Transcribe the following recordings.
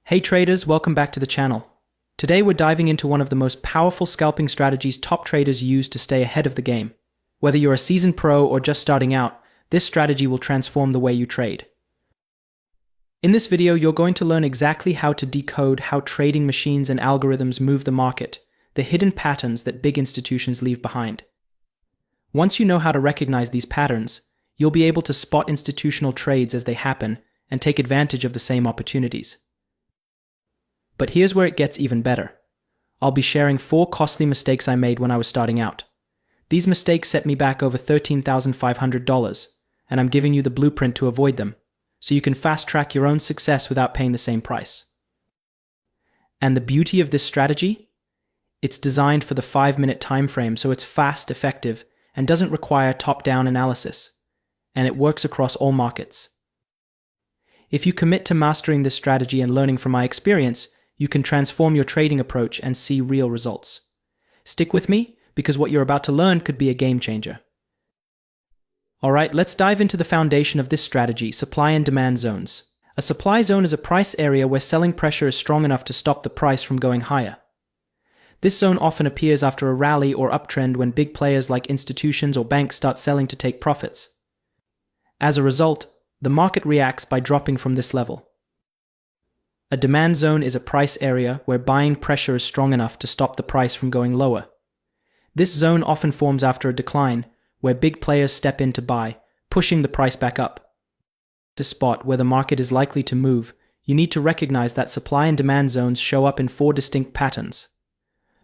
Hey traders, welcome back to the channel. Today we're diving into one of the most powerful scalping strategies top traders use to stay ahead of the game. Whether you're a seasoned pro or just starting out, this strategy will transform the way you trade. In this video, you're going to learn exactly how to decode how trading machines and algorithms move the market, the hidden patterns that big institutions leave behind. Once you know how to recognize these patterns, you'll be able to spot institutional trades as they happen and take advantage of the same opportunities. But here's where it gets even better. I'll be sharing 4 costly mistakes I made when I was starting out. These mistakes set me back over $13,500, and I'm giving you the blueprint to avoid them, so you can fast-track your own success without paying the same price. And the beauty of this strategy? It's designed for the 5-minute time frame, so it's fast, effective, and doesn't require top-down analysis. And it works across all markets. If you commit to mastering this strategy and learning from my experience, you can transform your trading approach and see real results. Stick with me, because what you're about to learn could be a game changer. Alright, let's dive into the foundation of this strategy, supply and demand zones. A supply zone is a price area where selling pressure is strong enough to stop the price from going higher. This zone often appears after a rally or uptrend when big players like institutions or banks start selling to take profits. As a result, the market reacts by dropping from this level. A demand zone is a price area where buying pressure is strong enough to stop the price from going lower. This zone often forms after a decline, where big players step in to buy, pushing the price back up. To spot where the market is likely to move, you need to recognize that supply and demand zones show up in 4 distinct patterns.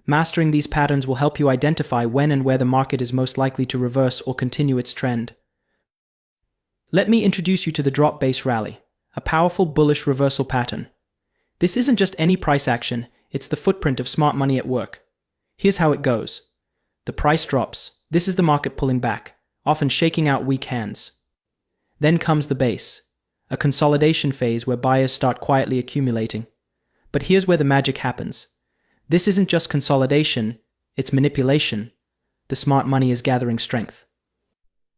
Mastering these patterns will help you identify when and where the market is most likely to reverse or continue its trend. Let me introduce you to the drop-based rally, a powerful bullish reversal pattern. This isn't just any price action, it's the footprint of smart money at work. Here's how it goes. The price drops. This is the market pulling back, often shaking out weak hands. Then comes the base, a consolidation phase where buyers start quietly accumulating. But here's where the magic happens. This isn't just consolidation, it's manipulation. The smart money is gathering strength.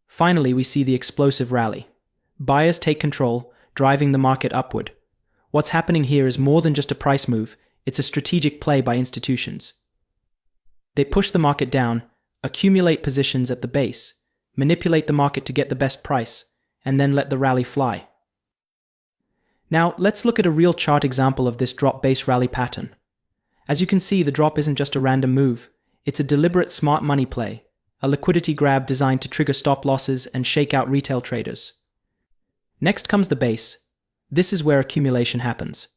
Finally, we see the explosive rally. Buyers take control, driving the market upward. What's happening here is more than just a price move, it's a strategic play by institutions. They push the market down, accumulate positions at the base, manipulate the market to get the best price, and then let the rally fly. Now, let's look at a real chart example of this drop-based rally pattern. As you can see, the drop isn't just a random move, it's a deliberate smart money play, a liquidity grab designed to trigger stop losses and shake out retail traders. Next comes the base. This is where accumulation happens.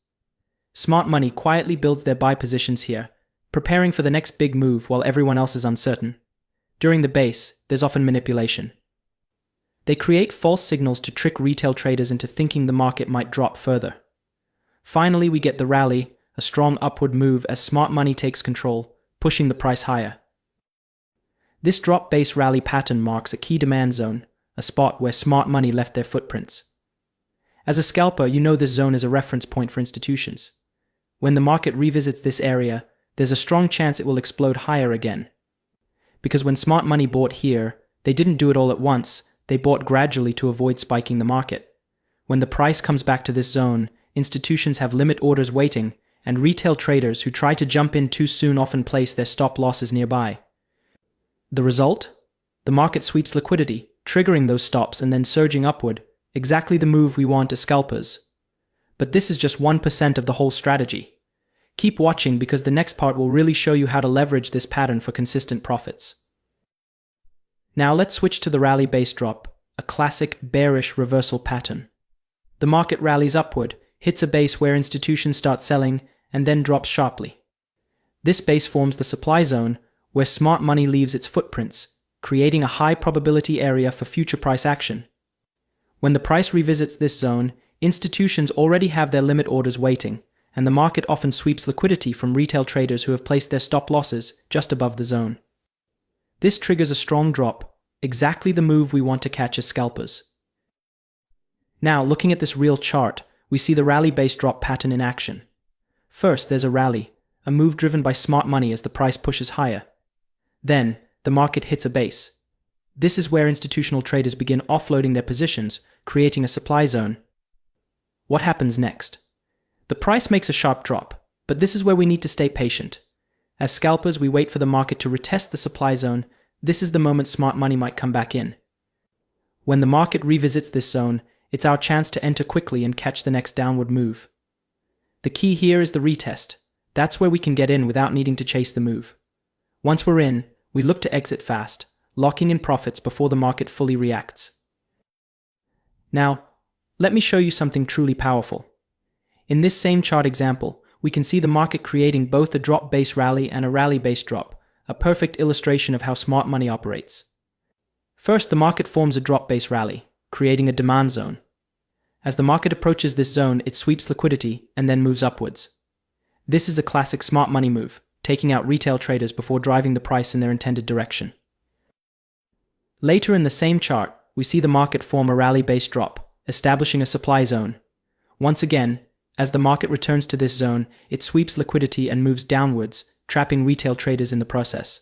Smart money quietly builds their buy positions here, preparing for the next big move while everyone else is uncertain. During the base, there's often manipulation. They create false signals to trick retail traders into thinking the market might drop further. Finally, we get the rally, a strong upward move as smart money takes control, pushing the price higher. This drop-based rally pattern marks a key demand zone, a spot where smart money left their footprints. As a scalper, you know this zone is a reference point for institutions. When the market revisits this area, there's a strong chance it will explode higher again. Because when smart money bought here, they didn't do it all at once, they bought gradually to avoid spiking the market. When the price comes back to this zone, institutions have limit orders waiting, and retail traders who try to jump in too soon often place their stop losses nearby. The result? The market sweeps liquidity, triggering those stops and then surging upward, exactly the move we want as scalpers. But this is just 1% of the whole strategy. Keep watching because the next part will really show you how to leverage this pattern for consistent profits. Now let's switch to the rally-based drop, a classic bearish reversal pattern. The market rallies upward, hits a base where institutions start selling, and then drops sharply. This base forms the supply zone, where smart money leaves its footprints, creating a high probability area for future price action. When the price revisits this zone, institutions already have their limit orders waiting, and the market often sweeps liquidity from retail traders who have placed their stop losses just above the zone. This triggers a strong drop, exactly the move we want to catch as scalpers. Now, looking at this real chart, we see the rally-based drop pattern in action. First, there's a rally, a move driven by smart money as the price pushes higher. Then, the market hits a base. This is where institutional traders begin offloading their positions, creating a supply zone. What happens next? The price makes a sharp drop, but this is where we need to stay patient. As scalpers, we wait for the market to retest the supply zone. This is the moment smart money might come back in. When the market revisits this zone, it's our chance to enter quickly and catch the next downward move. The key here is the retest. That's where we can get in without needing to chase the move. Once we're in, we look to exit fast, locking in profits before the market fully reacts. Now, let me show you something truly powerful. In this same chart example, we can see the market creating both a drop-based rally and a rally-based drop, a perfect illustration of how smart money operates. First, the market forms a drop-based rally, creating a demand zone. As the market approaches this zone, it sweeps liquidity and then moves upwards. This is a classic smart money move, taking out retail traders before driving the price in their intended direction. Later in the same chart, we see the market form a rally-based drop, establishing a supply zone. Once again, as the market returns to this zone, it sweeps liquidity and moves downwards, trapping retail traders in the process.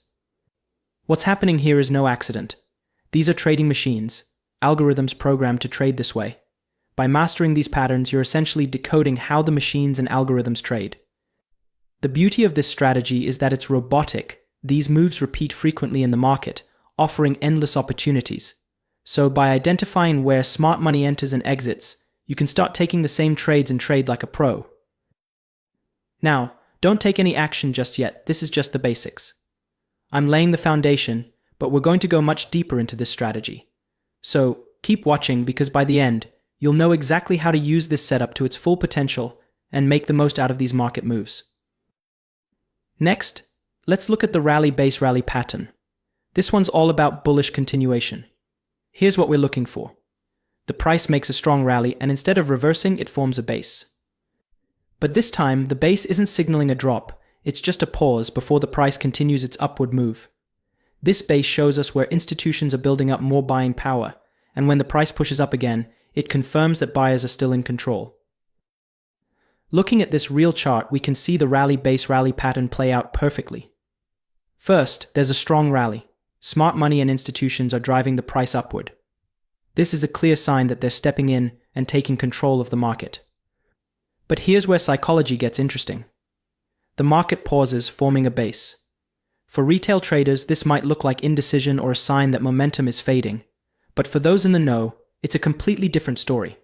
What's happening here is no accident. These are trading machines, algorithms programmed to trade this way. By mastering these patterns, you're essentially decoding how the machines and algorithms trade. The beauty of this strategy is that it's robotic. These moves repeat frequently in the market, offering endless opportunities. So by identifying where smart money enters and exits, you can start taking the same trades and trade like a pro. Now, don't take any action just yet. This is just the basics. I'm laying the foundation, but we're going to go much deeper into this strategy. So keep watching, because by the end, you'll know exactly how to use this setup to its full potential and make the most out of these market moves. Next, let's look at the rally-based rally pattern. This one's all about bullish continuation. Here's what we're looking for. The price makes a strong rally, and instead of reversing, it forms a base. But this time, the base isn't signaling a drop, it's just a pause before the price continues its upward move. This base shows us where institutions are building up more buying power, and when the price pushes up again, it confirms that buyers are still in control. Looking at this real chart, we can see the rally-based rally pattern play out perfectly. First, there's a strong rally. Smart money and institutions are driving the price upward. This is a clear sign that they're stepping in and taking control of the market. But here's where psychology gets interesting. The market pauses, forming a base. For retail traders, this might look like indecision or a sign that momentum is fading, but for those in the know, it's a completely different story.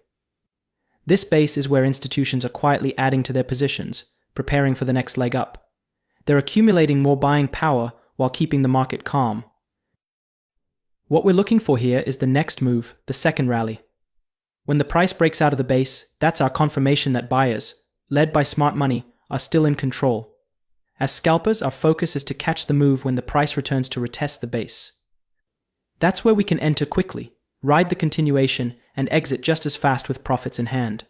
This base is where institutions are quietly adding to their positions, preparing for the next leg up. They're accumulating more buying power while keeping the market calm. What we're looking for here is the next move, the second rally. When the price breaks out of the base, that's our confirmation that buyers, led by smart money, are still in control. As scalpers, our focus is to catch the move when the price returns to retest the base. That's where we can enter quickly, ride the continuation, and exit just as fast with profits in hand.